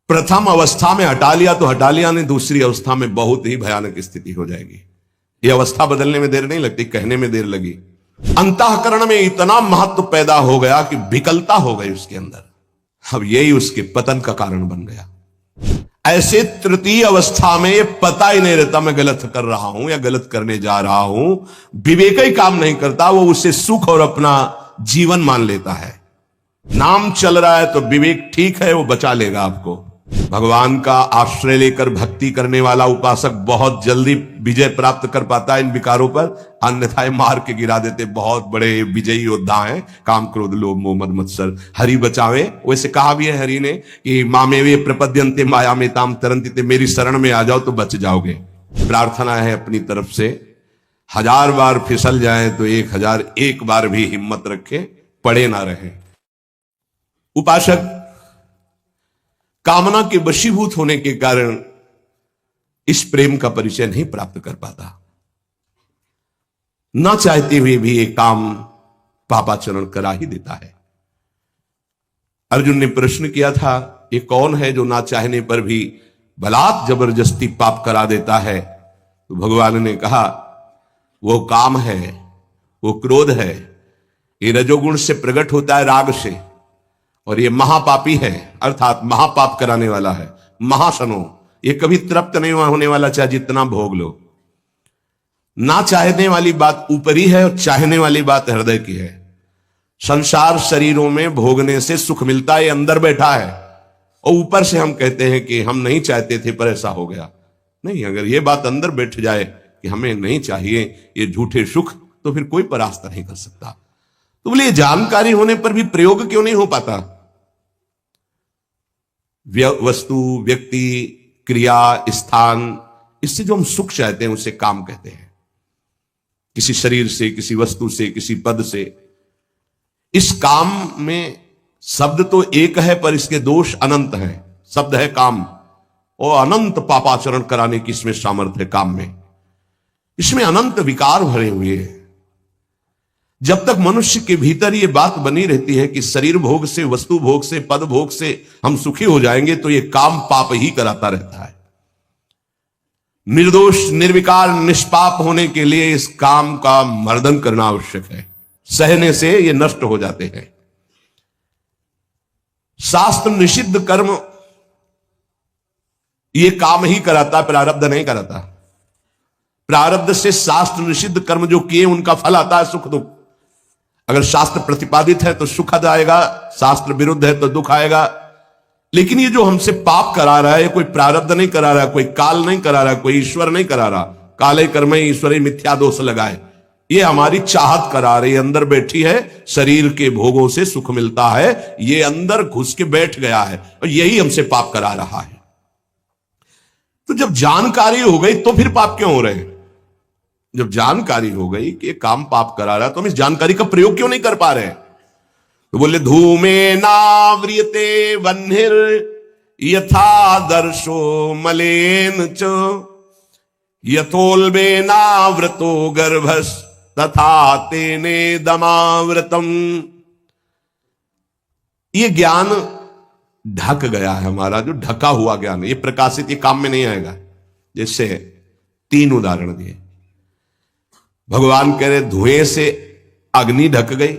प्रथम अवस्था में हटा लिया तो हटा लिया, नहीं दूसरी अवस्था में बहुत ही भयानक स्थिति हो जाएगी। यह अवस्था बदलने में देर नहीं लगती, कहने में देर लगी। अंतःकरण में इतना महत्व पैदा हो गया कि विकलता हो गई उसके अंदर। अब यही उसके पतन का कारण बन गया। ऐसे तृतीय अवस्था में ये पता ही नहीं रहता मैं गलत कर रहा हूं या गलत करने जा रहा हूं, विवेक ही काम नहीं करता, वो उसे सुख और अपना जीवन मान लेता है। नाम चल रहा है तो विवेक ठीक है, वो बचा लेगा आपको। भगवान का आश्रय लेकर भक्ति करने वाला उपासक बहुत जल्दी विजय प्राप्त कर पाता है इन विकारों पर, अन्यथा मार के गिरा देते। बहुत बड़े विजयी योद्धा हैं, काम क्रोध लोभ मोह मद मत्सर, हरि बचावे। वैसे कहा भी है हरि ने कि मामेवे प्रपद्यन्ते माया में ताम तरन्ति, मेरी शरण में आ जाओ तो बच जाओगे। प्रार्थना है अपनी तरफ से, 1000 बार फिसल जाए तो 1001 बार भी हिम्मत रखे, पड़े ना रहे। उपासक कामना के वशीभूत होने के कारण इस प्रेम का परिचय नहीं प्राप्त कर पाता। ना चाहते हुए भी ये काम पापाचरण करा ही देता है। अर्जुन ने प्रश्न किया था, ये कौन है जो ना चाहने पर भी बलात् जबरदस्ती पाप करा देता है? तो भगवान ने कहा, वो काम है, वो क्रोध है। ये रजोगुण से प्रकट होता है, राग से, और ये महापापी है, अर्थात महापाप कराने वाला है। महाशनो, ये कभी तृप्त नहीं होने वाला, चाहे जितना भोग लो। ना चाहने वाली बात ऊपरी है और चाहने वाली बात हृदय की है। संसार शरीरों में भोगने से सुख मिलता है, अंदर बैठा है, और ऊपर से हम कहते हैं कि हम नहीं चाहते थे पर ऐसा हो गया। नहीं, अगर ये बात अंदर बैठ जाए कि हमें नहीं चाहिए ये झूठे सुख, तो फिर कोई परास्त नहीं कर सकता। तो बोले जानकारी होने पर भी प्रयोग क्यों नहीं हो पाता? वस्तु, व्यक्ति, क्रिया, स्थान, इससे जो हम सुख चाहते हैं उसे काम कहते हैं। किसी शरीर से, किसी वस्तु से, किसी पद से। इस काम में शब्द तो एक है पर इसके दोष अनंत हैं। शब्द है काम, और अनंत पापाचरण कराने की इसमें सामर्थ्य है। काम में इसमें अनंत विकार भरे हुए हैं। जब तक मनुष्य के भीतर ये बात बनी रहती है कि शरीर भोग से, वस्तु भोग से, पद भोग से हम सुखी हो जाएंगे, तो ये काम पाप ही कराता रहता है। निर्दोष, निर्विकार, निष्पाप होने के लिए इस काम का मर्दन करना आवश्यक है। सहने से ये नष्ट हो जाते हैं। शास्त्र निषिद्ध कर्म ये काम ही कराता, प्रारब्ध नहीं कराता। प्रारब्ध से शास्त्र निषिद्ध कर्म जो किए उनका फल आता है सुख दुख। अगर शास्त्र प्रतिपादित है तो सुख आएगा, शास्त्र विरुद्ध है तो दुख आएगा। लेकिन ये जो हमसे पाप करा रहा है, कोई प्रारब्ध नहीं करा रहा, कोई काल नहीं करा रहा, कोई ईश्वर नहीं करा रहा। काले कर्म ईश्वरी मिथ्या दोष लगाए, ये हमारी चाहत करा रही है। अंदर बैठी है, शरीर के भोगों से सुख मिलता है, ये अंदर घुस के बैठ गया है और यही हमसे पाप करा रहा है। तो जब जानकारी हो गई तो फिर पाप क्यों हो रहे हैं? जब जानकारी हो गई कि काम पाप करा रहा है, तो हम इस जानकारी का प्रयोग क्यों नहीं कर पा रहे? तो बोले, धूमे नाव्रियते वह्निर यथा दर्शो मलेन च यथोल्बे नाव्रतो गर्भस तथा तेने दमाव्रतम। ये ज्ञान ढक गया है हमारा, जो ढका हुआ ज्ञान है, ये प्रकाशित, ये काम में नहीं आएगा। जैसे 3 उदाहरण दिए। भगवान कह रहे, धुएं से अग्नि ढक गई,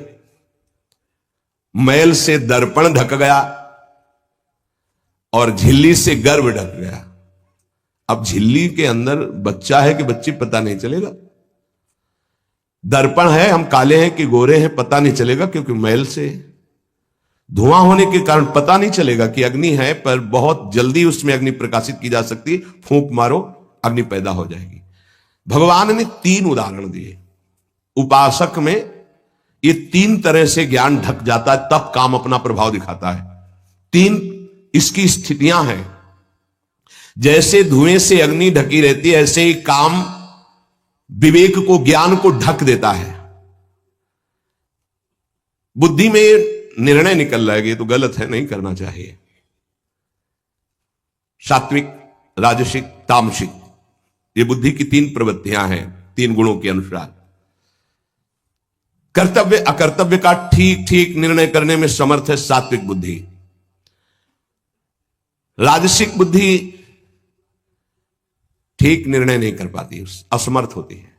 मैल से दर्पण ढक गया, और झिल्ली से गर्भ ढक गया। अब झिल्ली के अंदर बच्चा है कि बच्ची पता नहीं चलेगा। दर्पण है, हम काले हैं कि गोरे हैं पता नहीं चलेगा, क्योंकि मैल से। धुआं होने के कारण पता नहीं चलेगा कि अग्नि है, पर बहुत जल्दी उसमें अग्नि प्रकाशित की जा सकती है। फूंक मारो, अग्नि पैदा हो जाएगी। भगवान ने 3 उदाहरण दिए। उपासक में ये 3 तरह से ज्ञान ढक जाता है, तब काम अपना प्रभाव दिखाता है। 3 इसकी स्थितियां हैं। जैसे धुएं से अग्नि ढकी रहती है, ऐसे ही काम विवेक को, ज्ञान को ढक देता है। बुद्धि में निर्णय निकल रहा है, ये तो गलत है, नहीं करना चाहिए। सात्विक, राजसिक, तामसिक, ये बुद्धि की 3 प्रवृत्तियां हैं, 3 गुणों के अनुसार। कर्तव्य अकर्तव्य का ठीक ठीक निर्णय करने में समर्थ है सात्विक बुद्धि। राजसिक बुद्धि ठीक निर्णय नहीं कर पाती, असमर्थ होती है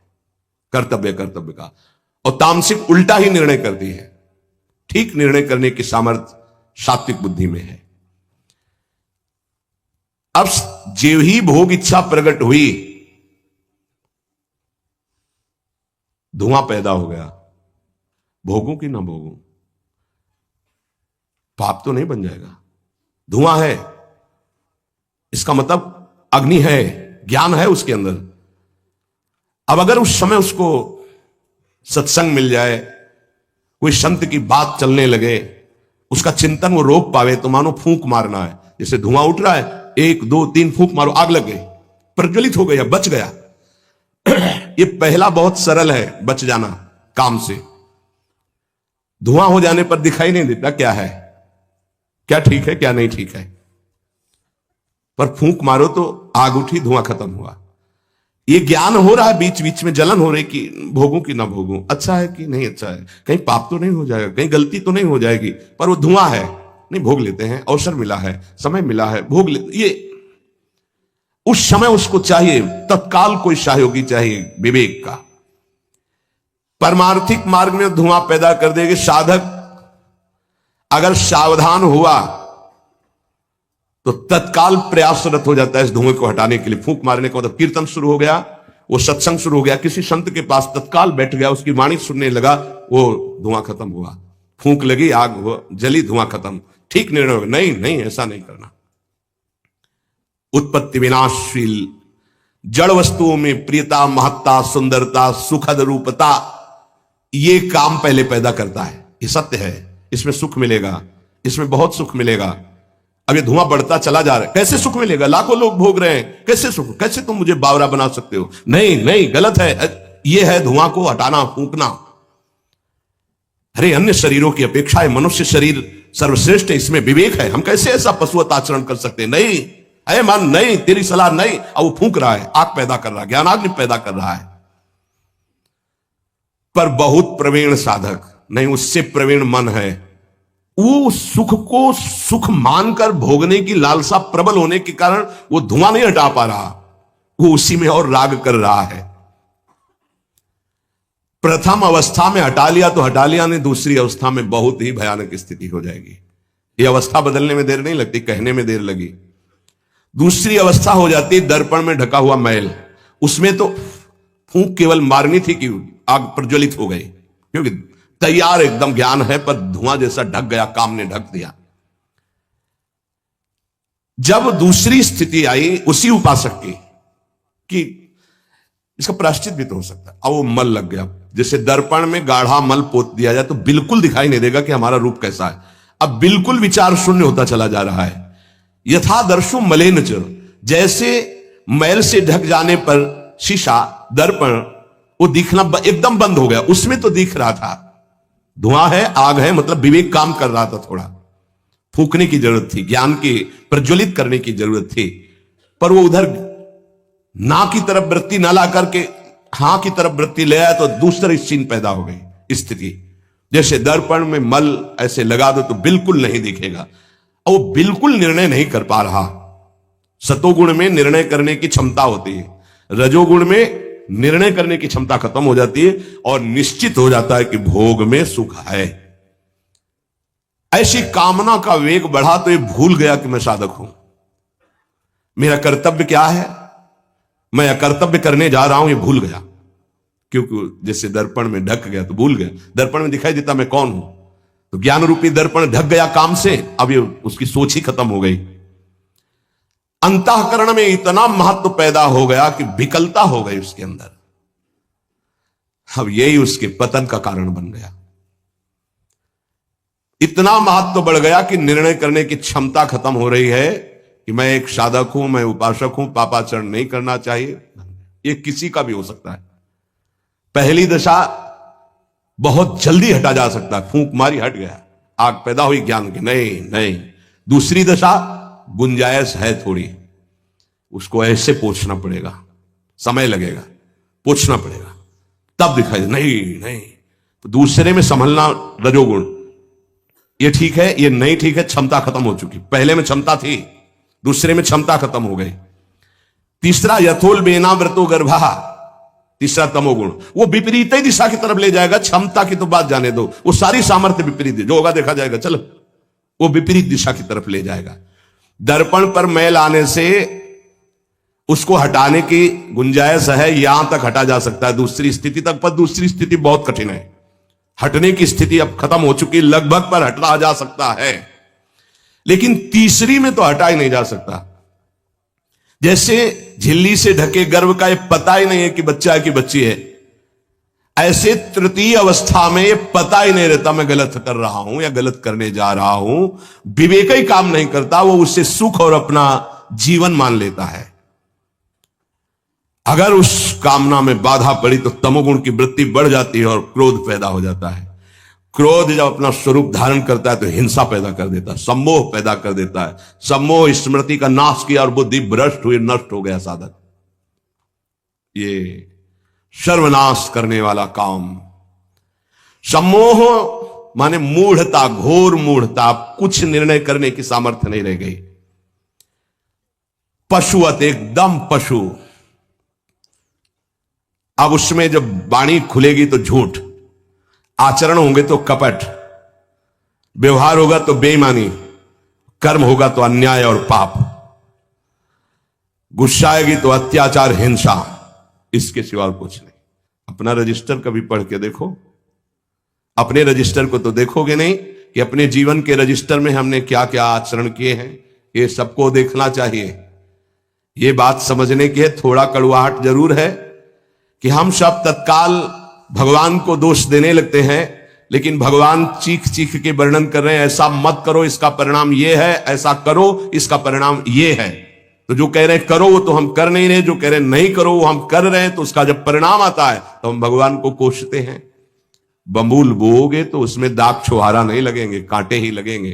कर्तव्य का, और तामसिक उल्टा ही निर्णय करती है। ठीक निर्णय करने की सामर्थ्य सात्विक बुद्धि में है। अब जो ही भोग इच्छा प्रकट हुई, धुआं पैदा हो गया। भोगों की ना भोगों, पाप तो नहीं बन जाएगा। धुआं है, इसका मतलब अग्नि है, ज्ञान है उसके अंदर। अब अगर उस समय उसको सत्संग मिल जाए, कोई संत की बात चलने लगे, उसका चिंतन वो रोक पावे, तो मानो फूंक मारना है। जैसे धुआं उठ रहा है, 1 2 3 फूंक मारो, आग लग गई, प्रज्वलित हो गया, बच गया। ये पहला बहुत सरल है, बच जाना काम से। धुआं हो जाने पर दिखाई नहीं देता क्या है, क्या ठीक है क्या नहीं ठीक है, पर फूंक मारो तो आग उठी, धुआं खत्म हुआ। ये ज्ञान हो रहा है, बीच बीच में जलन हो रही कि भोगूं कि ना भोगूं, अच्छा है कि नहीं अच्छा है, कहीं पाप तो नहीं हो जाएगा, कहीं गलती तो नहीं हो जाएगी, पर वो धुआं है, नहीं भोग लेते हैं, अवसर मिला है, समय मिला है, भोग ले। ये उस समय उसको चाहिए, तत्काल कोई सहयोगी चाहिए विवेक का। परमार्थिक मार्ग में धुआं पैदा कर देगी। साधक अगर सावधान हुआ तो तत्काल प्रयासरत हो जाता है इस धुएं को हटाने के लिए। फूंक मारने का मतलब कीर्तन शुरू हो गया, वो सत्संग शुरू हो गया, किसी संत के पास तत्काल बैठ गया, उसकी वाणी सुनने लगा, वो धुआं खत्म हुआ। फूंक लगी, आग जली, धुआं खत्म। ठीक निर्णय होगा, नहीं नहीं ऐसा नहीं करना। उत्पत्ति विनाशशील जड़ वस्तुओं में प्रियता, महत्ता, सुंदरता, सुखद रूपता, ये काम पहले पैदा करता है। ये सत्य है, इसमें सुख मिलेगा, इसमें बहुत सुख मिलेगा। अब ये धुआं बढ़ता चला जा रहा है, कैसे सुख मिलेगा? लाखों लोग भोग रहे हैं, कैसे सुख? कैसे तुम मुझे बावरा बना सकते हो? नहीं नहीं, गलत है। ये है धुआं को हटाना, फूंकना। अरे अन्य शरीरों की अपेक्षा है मनुष्य शरीर सर्वश्रेष्ठ है, इसमें विवेक है, हम कैसे ऐसा पशुवत आचरण कर सकते हैं? नहीं, अरे मन नहीं, तेरी सलाह नहीं। अब वो फूंक रहा है, आग पैदा कर रहा है, ज्ञानाग्नि पैदा कर रहा है। पर बहुत प्रवीण साधक नहीं, उससे प्रवीण मन है, वो सुख को सुख मानकर भोगने की लालसा प्रबल होने के कारण वो धुआं नहीं हटा पा रहा, वो उसी में और राग कर रहा है। प्रथम अवस्था में हटा लिया तो हटा लिया, नहीं दूसरी अवस्था में बहुत ही भयानक स्थिति हो जाएगी। ये अवस्था बदलने में देर नहीं लगती, कहने में देर लगी। दूसरी अवस्था हो जाती दर्पण में ढका हुआ मैल। उसमें तो फूंक केवल मारनी थी कि आग प्रज्वलित हो गई, क्योंकि तैयार एकदम ज्ञान है, पर धुआं जैसा ढक गया, काम ने ढक दिया। जब दूसरी स्थिति आई उसी उपासक की कि इसका प्रायश्चित भी तो हो सकता है, अब वो मल लग गया। जैसे दर्पण में गाढ़ा मल पोत दिया जाए तो बिल्कुल दिखाई नहीं देगा कि हमारा रूप कैसा है। अब बिल्कुल विचार शून्य होता चला जा रहा है। यथा दर्शु मलेन च, जैसे मैल से ढक जाने पर शीशा, दर्पण, वो दिखना एकदम बंद हो गया। उसमें तो दिख रहा था, धुआं है, आग है, मतलब विवेक काम कर रहा था। थोड़ा फूकने की जरूरत थी, ज्ञान के प्रज्वलित करने की जरूरत थी, पर वो उधर ना की तरफ वृत्ति ना ला करके हां की तरफ वृत्ति ले आया तो दूसरी सीन पैदा हो गई स्थिति। जैसे दर्पण में मल ऐसे लगा दो तो बिल्कुल नहीं दिखेगा, और वो बिल्कुल निर्णय नहीं कर पा रहा। सतोगुण में निर्णय करने की क्षमता होती है, रजोगुण में निर्णय करने की क्षमता खत्म हो जाती है और निश्चित हो जाता है कि भोग में सुख है। ऐसी कामना का वेग बढ़ा तो ये भूल गया कि मैं साधक हूं, मेरा कर्तव्य क्या है, मैं कर्तव्य करने जा रहा हूं, ये भूल गया। क्योंकि जैसे दर्पण में ढक गया तो भूल गया, दर्पण में दिखाई देता मैं कौन हूं, तो ज्ञान रूपी दर्पण ढक गया काम से, अब ये उसकी सोच ही खत्म हो गई। अंतःकरण में इतना महत्व पैदा हो गया कि विकलता हो गई उसके अंदर। अब यही उसके पतन का कारण बन गया। इतना महत्व बढ़ गया कि निर्णय करने की क्षमता खत्म हो रही है कि मैं एक साधक हूं, मैं उपासक हूं, पापाचरण नहीं करना चाहिए। ये किसी का भी हो सकता है। पहली दशा बहुत जल्दी हटा जा सकता है, फूंक मारी हट गया, आग पैदा हुई ज्ञान की, नहीं नहीं। दूसरी दशा गुंजाइश है थोड़ी, उसको ऐसे पोछना पड़ेगा, समय लगेगा, पोछना पड़ेगा, तब दिखाई दे। नहीं नहीं, तो दूसरे में संभलना रजोगुण, ये ठीक है, ये नहीं ठीक है, क्षमता खत्म हो चुकी। पहले में क्षमता थी, दूसरे में क्षमता खत्म हो गई। तीसरा यथोल बेना व्रतो गर्भा, तीसरा तमोगुण, वो विपरीत ही दिशा की तरफ ले जाएगा। क्षमता की तो बात जाने दो, वो सारी सामर्थ्य विपरीत जो होगा देखा जाएगा, चलो वो विपरीत दिशा की तरफ ले जाएगा। दर्पण पर मैल आने से उसको हटाने की गुंजाइश है, यहां तक हटा जा सकता है दूसरी स्थिति तक, पर दूसरी स्थिति बहुत कठिन है। हटने की स्थिति अब खत्म हो चुकी, लगभग पर हटा जा सकता है, लेकिन तीसरी में तो हटा ही नहीं जा सकता। जैसे झिल्ली से ढके गर्भ का ये पता ही नहीं है कि बच्चा है कि बच्ची है, ऐसे तृतीय अवस्था में ये पता ही नहीं रहता मैं गलत कर रहा हूं या गलत करने जा रहा हूं। विवेक ही काम नहीं करता, वो उससे सुख और अपना जीवन मान लेता है। अगर उस कामना में बाधा पड़ी तो तमोगुण की वृत्ति बढ़ जाती है और क्रोध पैदा हो जाता है। क्रोध जब अपना स्वरूप धारण करता है तो हिंसा पैदा कर देता है, सम्मोह पैदा कर देता है। सम्मोह स्मृति का नाश किया और बुद्धि भ्रष्ट हुई, नष्ट हो गया साधक। ये सर्वनाश करने वाला काम। सम्मोह माने मूढ़ता, घोर मूढ़ता, कुछ निर्णय करने की सामर्थ्य नहीं रह गई। पशुवत, एकदम पशु। अब उसमें जब वाणी खुलेगी तो झूठ, आचरण होंगे तो कपट, व्यवहार होगा तो बेईमानी, कर्म होगा तो अन्याय और पाप, गुस्साएगी तो अत्याचार, हिंसा, इसके सिवा और कुछ नहीं। अपना रजिस्टर कभी पढ़ के देखो, अपने रजिस्टर को तो देखोगे नहीं कि अपने जीवन के रजिस्टर में हमने क्या क्या आचरण किए हैं, ये सबको देखना चाहिए। ये बात समझने की है, थोड़ा कड़वाहट जरूर है कि हम सब तत्काल भगवान को दोष देने लगते हैं, लेकिन भगवान चीख चीख के वर्णन कर रहे हैं, ऐसा मत करो इसका परिणाम ये है, ऐसा करो इसका परिणाम ये है। तो जो कह रहे हैं करो वो तो हम कर नहीं रहे, जो कह रहे हैं नहीं करो वो हम कर रहे हैं, तो उसका जब परिणाम आता है तो हम भगवान को कोसते हैं। बंबूल बोओगे तो उसमें दाग छुहारा नहीं लगेंगे, कांटे ही लगेंगे।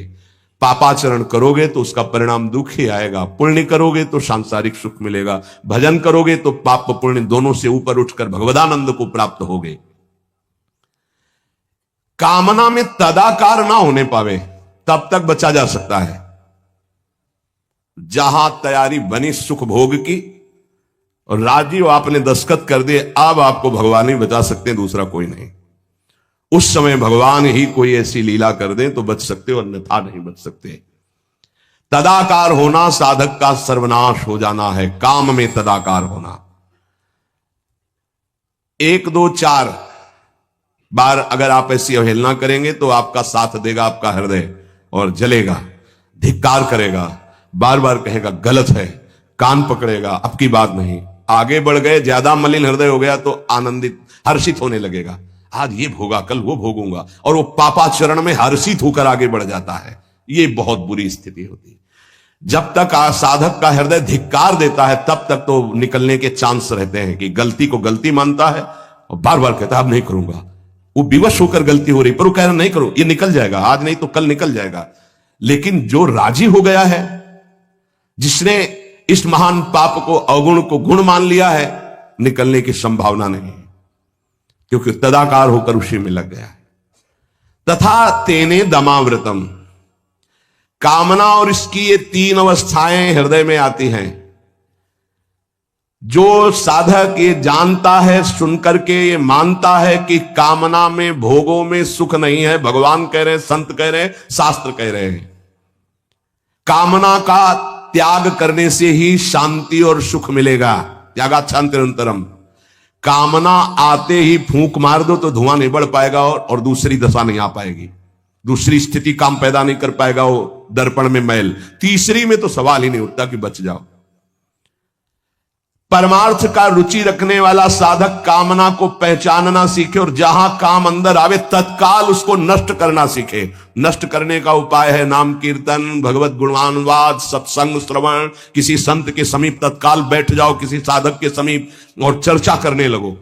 पापाचरण करोगे तो उसका परिणाम दुख ही आएगा। पुण्य करोगे तो सांसारिक सुख मिलेगा, भजन करोगे तो पाप पुण्य दोनों से ऊपर उठकर भगवदानंद को प्राप्त होगे। कामना में तदाकार ना होने पावे तब तक बचा जा सकता है। जहां तैयारी बनी सुख भोग की और राजी आपने दस्तखत कर दिए, अब आपको भगवान ही बचा सकते हैं, दूसरा कोई नहीं। उस समय भगवान ही कोई ऐसी लीला कर दे तो बच सकते हो, अन्यथा नहीं बच सकते। तदाकार होना साधक का सर्वनाश हो जाना है, काम में तदाकार होना। 1 2 4 बार अगर आप ऐसी अवहेलना करेंगे तो आपका साथ देगा आपका हृदय और जलेगा, धिक्कार करेगा, बार बार कहेगा गलत है, कान पकड़ेगा, अब की बात नहीं। आगे बढ़ गए, ज्यादा मलिन हृदय हो गया तो आनंदित हर्षित होने लगेगा, आज ये भोगा कल वो भोगूंगा, और वो पापाचरण में हर्षित होकर आगे बढ़ जाता है। ये बहुत बुरी स्थिति होती है। जब तक साधक का हृदय धिक्कार देता है तब तक तो निकलने के चांस रहते हैं कि गलती को गलती मानता है और बार बार कहता है अब नहीं करूंगा। वो विवश होकर गलती हो रही पर वो कह रहा नहीं करो, ये निकल जाएगा, आज नहीं तो कल निकल जाएगा। लेकिन जो राजी हो गया है, जिसने इस महान पाप को अवगुण को गुण मान लिया है, निकलने की संभावना नहीं है, क्योंकि तदाकार होकर उसी में लग गया है। तथा तेने दमाव्रतम, कामना और इसकी ये 3 अवस्थाएं हृदय में आती हैं। जो साधक ये जानता है, सुनकर के ये मानता है कि कामना में भोगों में सुख नहीं है, भगवान कह रहे हैं, संत कह रहे हैं, शास्त्र कह रहे हैं, कामना का त्याग करने से ही शांति और सुख मिलेगा। त्यागात् शान्तिरन्तरम्। कामना आते ही फूंक मार दो तो धुआं नहीं बढ़ पाएगा और दूसरी दशा नहीं आ पाएगी, दूसरी स्थिति काम पैदा नहीं कर पाएगा। वो दर्पण में मैल, तीसरी में तो सवाल ही नहीं उठता कि बच जाओ। परमार्थ का रुचि रखने वाला साधक कामना को पहचानना सीखे और जहां काम अंदर आवे तत्काल उसको नष्ट करना सीखे। नष्ट करने का उपाय है नाम कीर्तन, भगवत गुणानुवाद, सत्संग, श्रवण। किसी संत के समीप तत्काल बैठ जाओ, किसी साधक के समीप, और चर्चा करने लगो,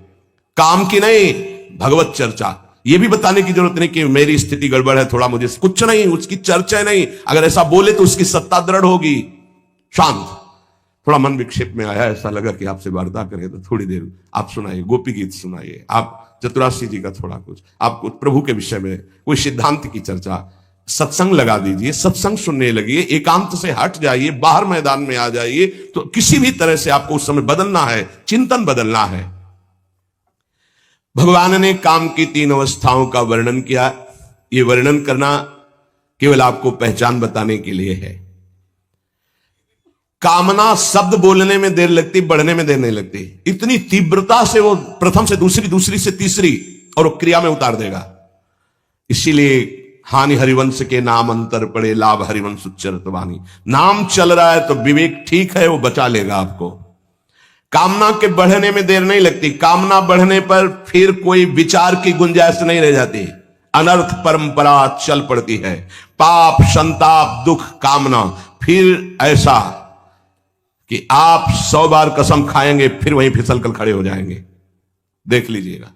काम की नहीं, भगवत चर्चा। यह भी बताने की जरूरत नहीं कि मेरी स्थिति गड़बड़ है, थोड़ा मुझे कुछ नहीं, उसकी चर्चा नहीं। अगर ऐसा बोले तो उसकी सत्ता दृढ़ होगी। शांत, थोड़ा मन विक्षेप में आया, ऐसा लगा कि आपसे वार्ता करें तो थोड़ी देर आप सुनाइए, गोपी गीत सुनाइए, आप चतुराशी जी का थोड़ा कुछ, आप प्रभु के विषय में कोई सिद्धांत की चर्चा, सत्संग लगा दीजिए, सत्संग सुनने लगिए, एकांत से हट जाइए, बाहर मैदान में आ जाइए। तो किसी भी तरह से आपको उस समय बदलना है, चिंतन बदलना है। भगवान ने काम की 3 अवस्थाओं का वर्णन किया। यह वर्णन करना केवल आपको पहचान बताने के लिए है। कामना शब्द बोलने में देर लगती, बढ़ने में देर नहीं लगती। इतनी तीव्रता से वो प्रथम से दूसरी, दूसरी से तीसरी और वो क्रिया में उतार देगा। इसीलिए हानि हरिवंश के नाम अंतर पड़े, लाभ हरिवंश उच्चरत वाणी। नाम चल रहा है तो विवेक ठीक है, वो बचा लेगा आपको। कामना के बढ़ने में देर नहीं लगती। कामना बढ़ने पर फिर कोई विचार की गुंजाइश नहीं रह जाती, अनर्थ परंपरा चल पड़ती है। पाप, संताप, दुख, कामना, फिर ऐसा कि आप 100 बार कसम खाएंगे फिर वहीं फिसल कर खड़े हो जाएंगे। देख लीजिएगा,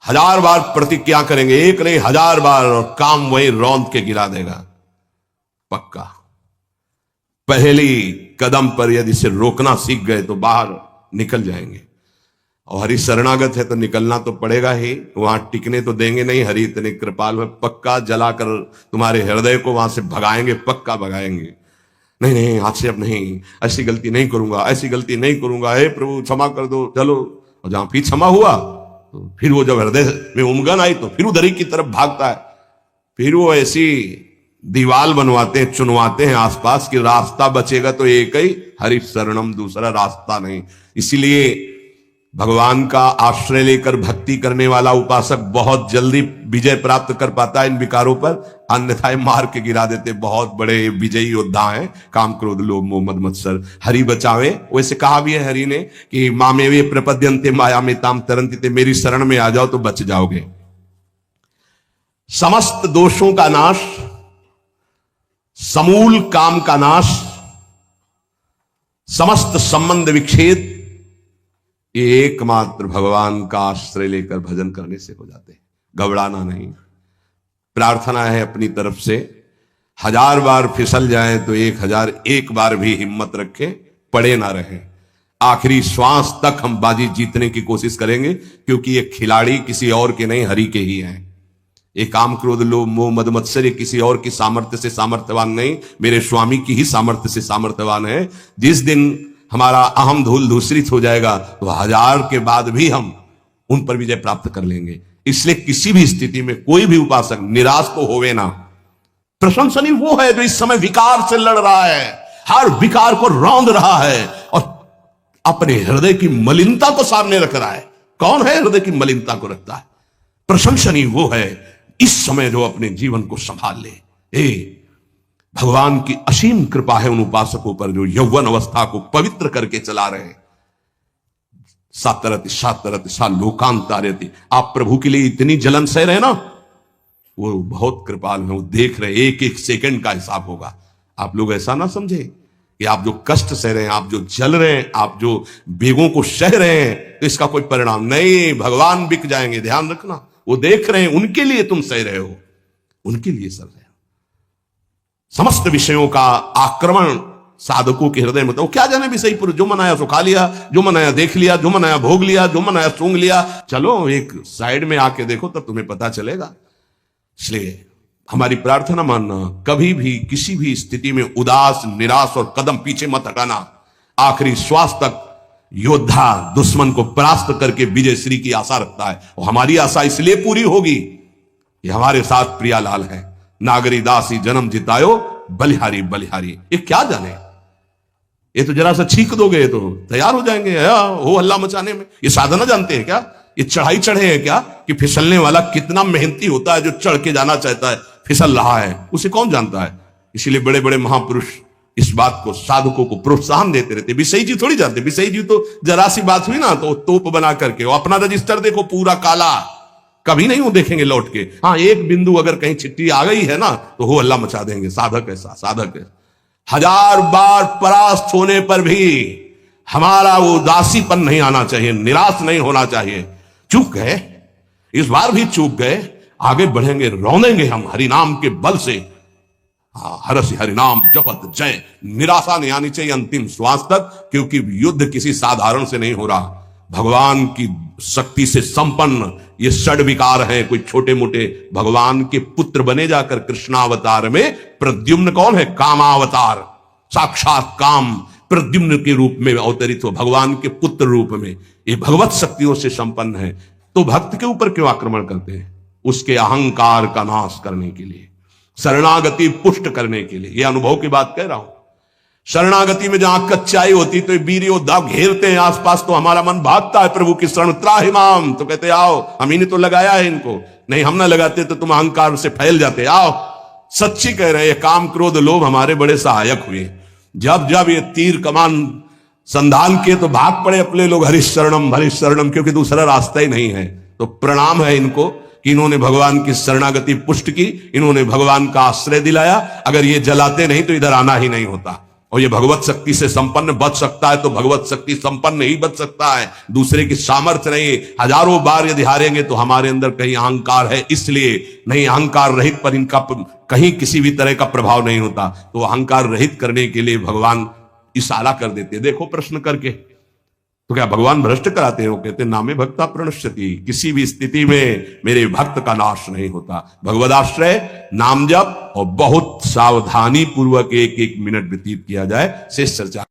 1000 बार प्रतिज्ञा करेंगे, एक नहीं 1000 बार, और काम वहीं रौंद के गिरा देगा पक्का। पहली कदम पर यदि से रोकना सीख गए तो बाहर निकल जाएंगे। और हरि शरणागत है तो निकलना तो पड़ेगा ही, वहां टिकने तो देंगे नहीं। हरि इतने कृपाल है, पक्का जलाकर तुम्हारे हृदय को वहां से भगाएंगे, पक्का भगाएंगे। नहीं नहीं, आज से अब नहीं, ऐसी गलती नहीं करूंगा, ऐसी गलती नहीं करूंगा, हे प्रभु क्षमा कर दो, चलो। और जहां फिर क्षमा हुआ तो फिर वो जब हृदय में उमगन आई तो फिर उधर ही की तरफ भागता है। फिर वो ऐसी दीवाल बनवाते हैं, चुनवाते हैं आसपास कि रास्ता बचेगा तो एक ही, हरि शरणम, दूसरा रास्ता नहीं। इसीलिए भगवान का आश्रय लेकर भक्ति करने वाला उपासक बहुत जल्दी विजय प्राप्त कर पाता है इन विकारों पर, अन्यथा मार के गिरा देते। बहुत बड़े विजयी योद्धा हैं काम, क्रोध, लोभ, मोह, मद, मत्सर। हरि बचावे। वैसे कहा भी है हरि ने कि मामेवे प्रपद्यन्ते माया में ताम तरन्ति, मेरी शरण में आ जाओ तो बच जाओगे। समस्त दोषों का नाश, समूल काम का नाश, समस्त संबंध विच्छेद, एकमात्र भगवान का आश्रय लेकर भजन करने से हो जाते हैं। घबराना नहीं। प्रार्थना है अपनी तरफ से, 1000 बार फिसल जाए तो 1001 बार भी हिम्मत रखें, पड़े ना रहे। आखिरी श्वास तक हम बाजी जीतने की कोशिश करेंगे, क्योंकि ये खिलाड़ी किसी और के नहीं, हरि के ही हैं। ये काम, क्रोध, लोभ, मोह, मद, मत्सर ये किसी और की सामर्थ्य से सामर्थ्यवान नहीं, मेरे स्वामी की ही सामर्थ्य से सामर्थ्यवान है। जिस दिन हमारा अहम धूल धूसरित हो जाएगा तो 1000 के बाद भी हम उन पर विजय प्राप्त कर लेंगे। इसलिए किसी भी स्थिति में कोई भी उपासक निराश तो होवे ना। प्रशंसनीय वो है जो इस समय विकार से लड़ रहा है, हर विकार को रौंद रहा है और अपने हृदय की मलिनता को सामने रख रहा है। कौन है हृदय की मलिनता को रखता है? प्रशंसनीय वो है इस समय जो अपने जीवन को संभाल ले। भगवान की असीम कृपा है उन उपासकों पर जो यौवन अवस्था को पवित्र करके चला रहे हैं। सातरति सातरति सा लोकांतारति। आप प्रभु के लिए इतनी जलन सह रहे ना, वो बहुत कृपाल है, वो देख रहे, एक एक सेकंड का हिसाब होगा। आप लोग ऐसा ना समझे कि आप जो कष्ट सह रहे हैं, आप जो जल रहे हैं, आप जो बेगों को सह रहे हैं, तो इसका कोई परिणाम नहीं। भगवान बिक जाएंगे, ध्यान रखना। वो देख रहे हैं, उनके लिए तुम सह रहे हो, उनके लिए सह रहे हो। समस्त विषयों का आक्रमण साधकों के हृदय में, तो क्या जाने विषय पुरुष, जो मनाया सो खा लिया, जो मनाया देख लिया, जो मनाया भोग लिया, जो मनाया सूंघ लिया। चलो एक साइड में आके देखो तब तुम्हें पता चलेगा। इसलिए हमारी प्रार्थना मानना, कभी भी किसी भी स्थिति में उदास, निराश और कदम पीछे मत हटाना। आखिरी श्वास तक योद्धा दुश्मन को परास्त करके विजय श्री की आशा रखता है। और हमारी आशा इसलिए पूरी होगी कि हमारे साथ प्रियालाल है। नागरी दासी जन्म जितायो, बलिहारी बलिहारी। ये क्या जाने, ये तो जरा सा छींक दोगे तो तैयार हो जाएंगे हो हल्ला मचाने में। ये साधना जानते हैं क्या? ये चढ़ाई चढ़े हैं क्या कि फिसलने वाला कितना मेहनती होता है? जो चढ़ के जाना चाहता है फिसल रहा है, उसे कौन जानता है? इसीलिए बड़े बड़े महापुरुष इस बात को, साधकों को प्रोत्साहन देते रहते। विषयी जी थोड़ी जानते, विषयी जी तो जरा सी बात हुई ना तो तोप बना करके, वो अपना रजिस्टर देखो पूरा काला, कभी नहीं वो देखेंगे लौट के। हाँ, एक बिंदु अगर कहीं चिट्ठी आ गई है ना तो हो हल्ला मचा देंगे। साधक ऐसा, साधक है। 1000 बार परास्त होने पर भी हमारा वो उदासीपन नहीं आना चाहिए, निराश नहीं होना चाहिए। चूक गए, इस बार भी चूक गए, आगे बढ़ेंगे, रौंदेंगे हम हरिनाम के बल से। हरसि हरिनाम जपत जय। निराशा नहीं आनी चाहिए अंतिम श्वास तक, क्योंकि युद्ध किसी साधारण से नहीं हो रहा। भगवान की शक्ति से संपन्न ये षड विकार हैं, कोई छोटे मोटे भगवान के पुत्र बने जाकर कृष्णावतार में। प्रद्युम्न कौन है? कामावतार, साक्षात काम प्रद्युम्न के रूप में अवतरित हो, भगवान के पुत्र रूप में। ये भगवत शक्तियों से संपन्न है, तो भक्त के ऊपर क्यों आक्रमण करते हैं? उसके अहंकार का नाश करने के लिए, शरणागति पुष्ट करने के लिए। ये अनुभव की बात कह रहा हूं। शरणागति में जहां कच्चाई होती तो वीर योद्धा घेरते हैं आसपास, तो हमारा मन भागता है प्रभु की शरण, त्राहिमाम, तो कहते आओ, हम ही ने तो लगाया है इनको, नहीं हम ना लगाते तो तुम अहंकार से फैल जाते, आओ। सच्ची कह रहे हैं, काम क्रोध लोभ हमारे बड़े सहायक हुए। जब जब ये तीर कमान संधान किए तो भाग पड़े अपने लोग, हरिश शरणम, क्योंकि दूसरा रास्ता ही नहीं है। तो प्रणाम है इनको कि इन्होंने भगवान की शरणागति पुष्ट की, इन्होंने भगवान का आश्रय दिलाया। अगर ये जलाते नहीं तो इधर आना ही नहीं होता। और ये भगवत शक्ति से संपन्न बच सकता है तो भगवत शक्ति संपन्न ही बच सकता है, दूसरे की सामर्थ्य नहीं। हजारों बार यदि हारेंगे तो हमारे अंदर कहीं अहंकार है, इसलिए नहीं, अहंकार रहित पर इनका कहीं किसी भी तरह का प्रभाव नहीं होता। तो अहंकार रहित करने के लिए भगवान इशारा कर देते, देखो प्रश्न करके। तो क्या भगवान भ्रष्ट कराते हैं? वो कहते नामे भक्ता प्रणश्यति, किसी भी स्थिति में मेरे भक्त का नाश नहीं होता। भगवदाश्रय, नाम जप और बहुत सावधानी पूर्वक एक एक मिनट व्यतीत किया जाए। शेष चर्चा